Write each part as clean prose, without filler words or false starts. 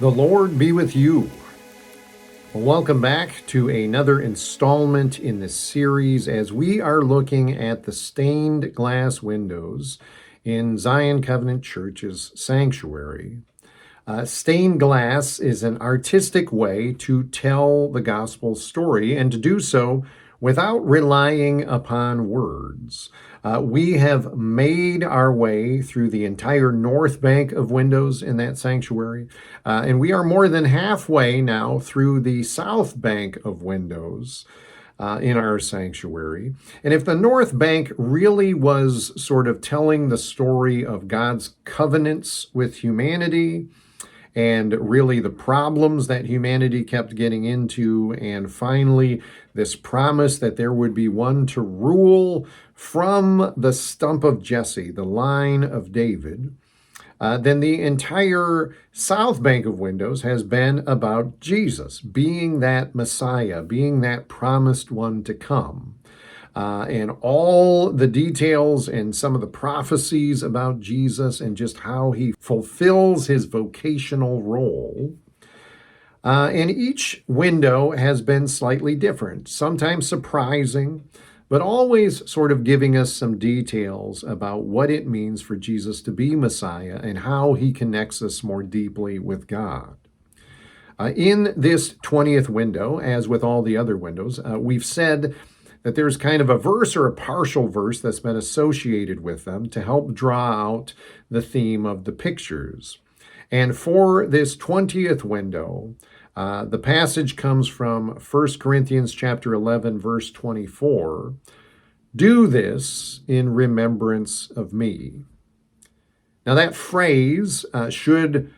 The Lord be with you. Well, welcome back to another installment in this series as we are looking at the stained glass windows in Zion Covenant Church's sanctuary. Stained glass is an artistic way to tell the gospel story and to do so without relying upon words. We have made our way through the entire north bank of windows in that sanctuary, and we are more than halfway now through the south bank of windows in our sanctuary. And if the north bank really was sort of telling the story of God's covenants with humanity, and really the problems that humanity kept getting into, and finally this promise that there would be one to rule from the stump of Jesse, the line of David, then the entire south bank of windows has been about Jesus being that Messiah, being that promised one to come. And all the details and some of the prophecies about Jesus and just how he fulfills his vocational role. And each window has been slightly different, sometimes surprising, but always sort of giving us some details about what it means for Jesus to be Messiah and how he connects us more deeply with God. In this 20th window, as with all the other windows, we've said that there's kind of a verse or a partial verse that's been associated with them to help draw out the theme of the pictures. And for this 20th window, the passage comes from 1 Corinthians chapter 11, verse 24. Do this in remembrance of me. Now that phrase should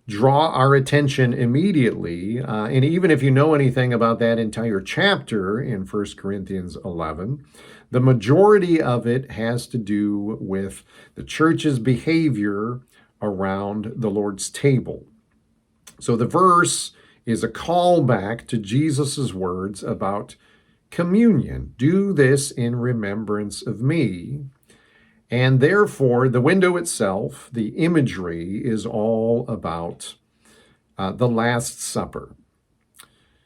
draw our attention immediately. And even if you know anything about that entire chapter in 1 Corinthians 11, the majority of it has to do with the church's behavior around the Lord's table. So the verse is a callback to Jesus's words about communion. Do this in remembrance of me. And therefore, the window itself, the imagery, is all about the Last Supper.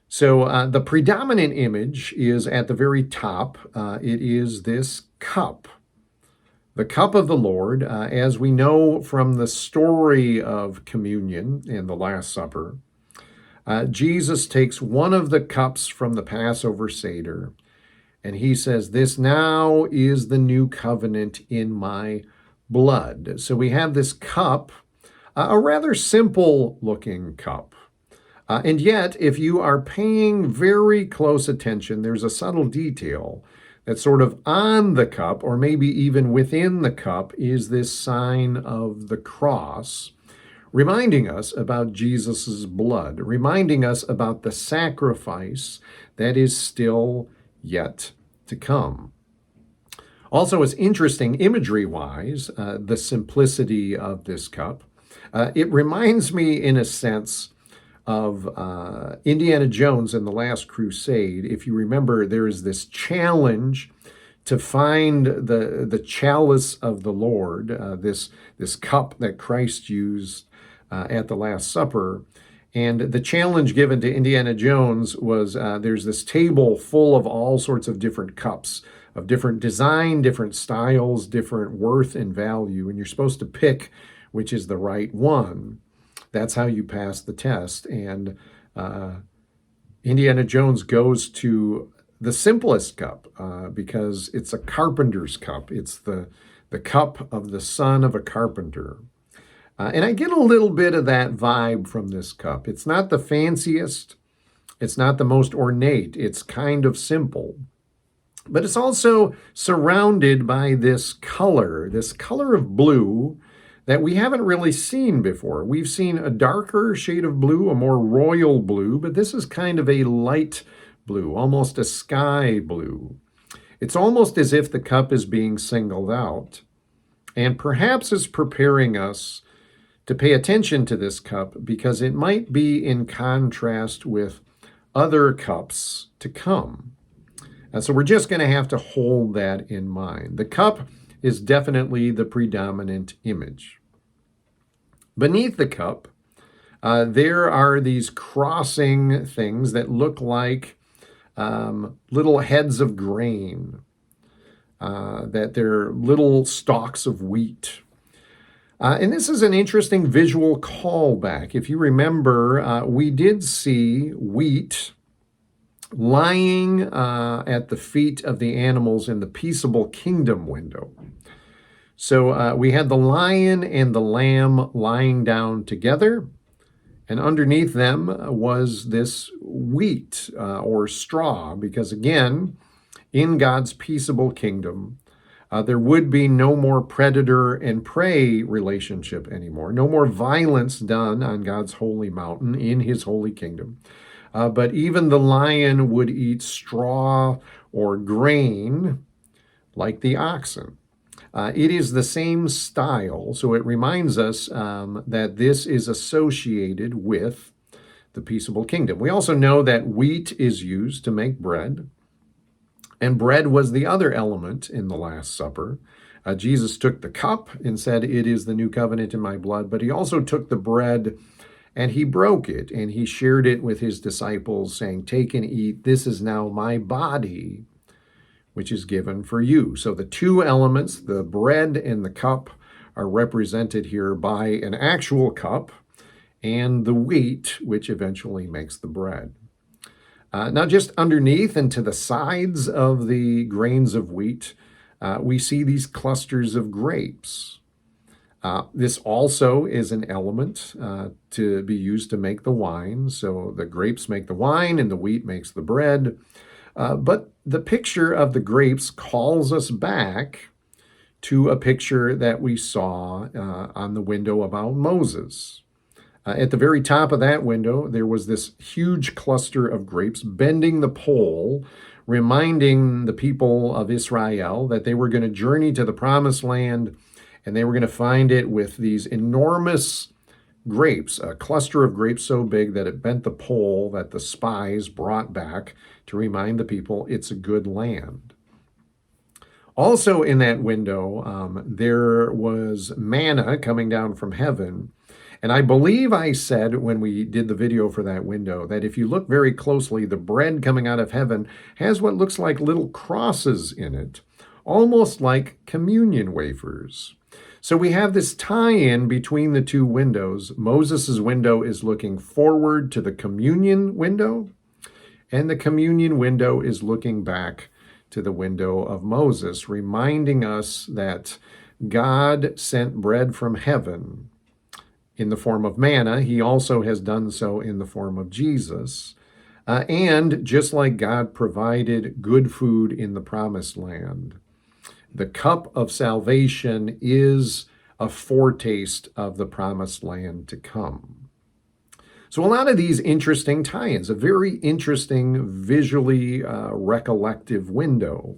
So the predominant image is at the very top. It is this cup, the cup of the Lord. As we know from the story of communion and the Last Supper, Jesus takes one of the cups from the Passover Seder, and he says, this now is the new covenant in my blood. So we have this cup, a rather simple looking cup. And yet, if you are paying very close attention, there's a subtle detail that's sort of on the cup, or maybe even within the cup, is this sign of the cross, reminding us about Jesus's blood, reminding us about the sacrifice that is still yet to come. Also, it's interesting imagery-wise, the simplicity of this cup. It reminds me, in a sense, of Indiana Jones in The Last Crusade. If you remember, there is this challenge to find the chalice of the Lord, this cup that Christ used at the Last Supper. And the challenge given to Indiana Jones was there's this table full of all sorts of different cups of different design, different styles, different worth and value. And you're supposed to pick which is the right one. That's how you pass the test. And Indiana Jones goes to the simplest cup because it's a carpenter's cup. It's the cup of the son of a carpenter. And I get a little bit of that vibe from this cup. It's not the fanciest. It's not the most ornate. It's kind of simple. But it's also surrounded by this color of blue that we haven't really seen before. We've seen a darker shade of blue, a more royal blue, but this is kind of a light blue, almost a sky blue. It's almost as if the cup is being singled out. And perhaps it's preparing us to pay attention to this cup because it might be in contrast with other cups to come. And so we're just going to have to hold that in mind. The cup is definitely the predominant image. Beneath the cup, There are these crossing things that look like little heads of grain, that they're little stalks of wheat. And this is an interesting visual callback. If you remember, we did see wheat lying at the feet of the animals in the peaceable kingdom window. So we had the lion and the lamb lying down together, and underneath them was this wheat or straw, because again, in God's peaceable kingdom, there would be no more predator and prey relationship anymore, no more violence done on God's holy mountain in his holy kingdom. But even the lion would eat straw or grain like the oxen. It is the same style, so it reminds us that this is associated with the peaceable kingdom. We also know that wheat is used to make bread, and bread was the other element in the Last Supper. Jesus took the cup and said, "It is the new covenant in my blood," but he also took the bread and he broke it and he shared it with his disciples, saying, "Take and eat. This is now my body, which is given for you." So the two elements, the bread and the cup, are represented here by an actual cup and the wheat, which eventually makes the bread. Now, just underneath and to the sides of the grains of wheat, we see these clusters of grapes. This also is an element to be used to make the wine. So the grapes make the wine and the wheat makes the bread. But the picture of the grapes calls us back to a picture that we saw on the window about Moses. At the very top of that window, there was this huge cluster of grapes bending the pole, reminding the people of Israel that they were going to journey to the promised land and they were going to find it with these enormous grapes, a cluster of grapes so big that it bent the pole that the spies brought back to remind the people it's a good land. Also in that window, there was manna coming down from heaven. And I believe I said when we did the video for that window that if you look very closely, the bread coming out of heaven has what looks like little crosses in it, almost like communion wafers. So we have this tie-in between the two windows. Moses' window is looking forward to the communion window, and the communion window is looking back to the window of Moses, reminding us that God sent bread from heaven in the form of manna. He also has done so in the form of Jesus. And just like God provided good food in the promised land, the cup of salvation is a foretaste of the promised land to come. So a lot of these interesting tie-ins, a very interesting visually recollective window.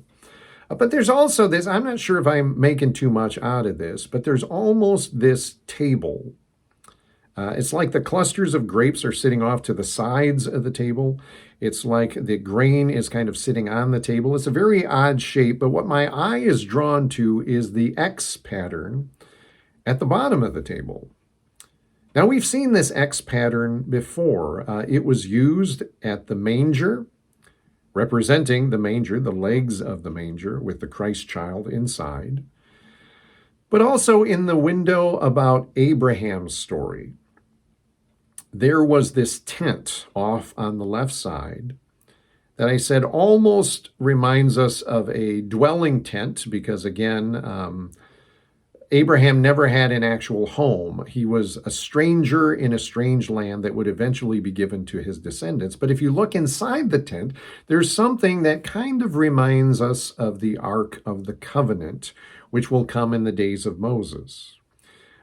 But there's also this, I'm not sure if I'm making too much out of this, but there's almost this table. It's like the clusters of grapes are sitting off to the sides of the table. It's like the grain is kind of sitting on the table. It's a very odd shape, but what my eye is drawn to is the X pattern at the bottom of the table. Now, we've seen this X pattern before. It was used at the manger, representing the manger, the legs of the manger with the Christ child inside, but also in the window about Abraham's story. There was this tent off on the left side that I said almost reminds us of a dwelling tent because, again, Abraham never had an actual home. He was a stranger in a strange land that would eventually be given to his descendants. But if you look inside the tent, there's something that kind of reminds us of the Ark of the Covenant, which will come in the days of Moses.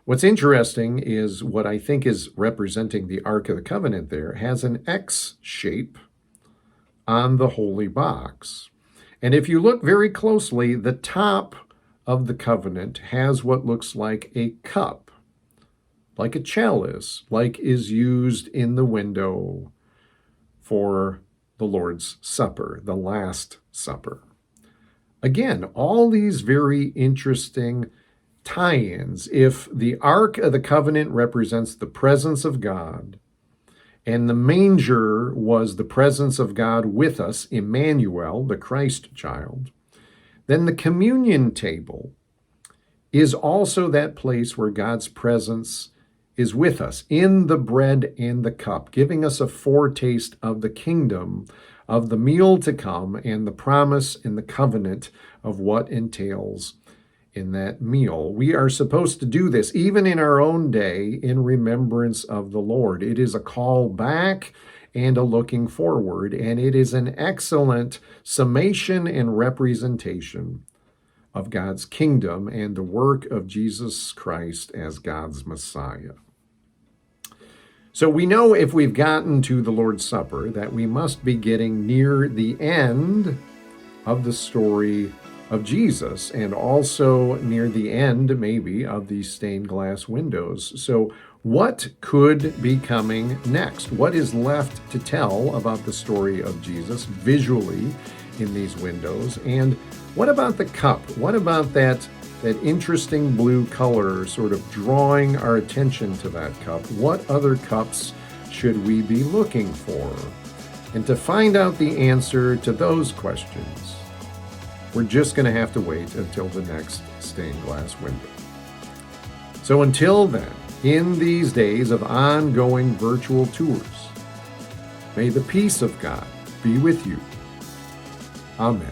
What's interesting is what I think is representing the Ark of the Covenant there has an X shape on the holy box. And if you look very closely, the top of the covenant has what looks like a cup, like a chalice, like is used in the window for the Lord's Supper, the Last Supper. Again, all these very interesting tie-ins. If the Ark of the Covenant represents the presence of God, and the manger was the presence of God with us, Emmanuel, the Christ child, then the communion table is also that place where God's presence is with us in the bread and the cup, giving us a foretaste of the kingdom, of the meal to come, and the promise and the covenant of what entails in that meal. We are supposed to do this even in our own day in remembrance of the Lord. It is a call back and a looking forward, and it is an excellent summation and representation of God's kingdom and the work of Jesus Christ as God's Messiah. So we know if we've gotten to the Lord's Supper that we must be getting near the end of the story of Jesus, and also near the end, maybe, of these stained glass windows. So what could be coming next? What is left to tell about the story of Jesus visually in these windows? And what about the cup? What about that interesting blue color sort of drawing our attention to that cup? What other cups should we be looking for? And to find out the answer to those questions, we're just going to have to wait until the next stained glass window. So until then, in these days of ongoing virtual tours, may the peace of God be with you. Amen.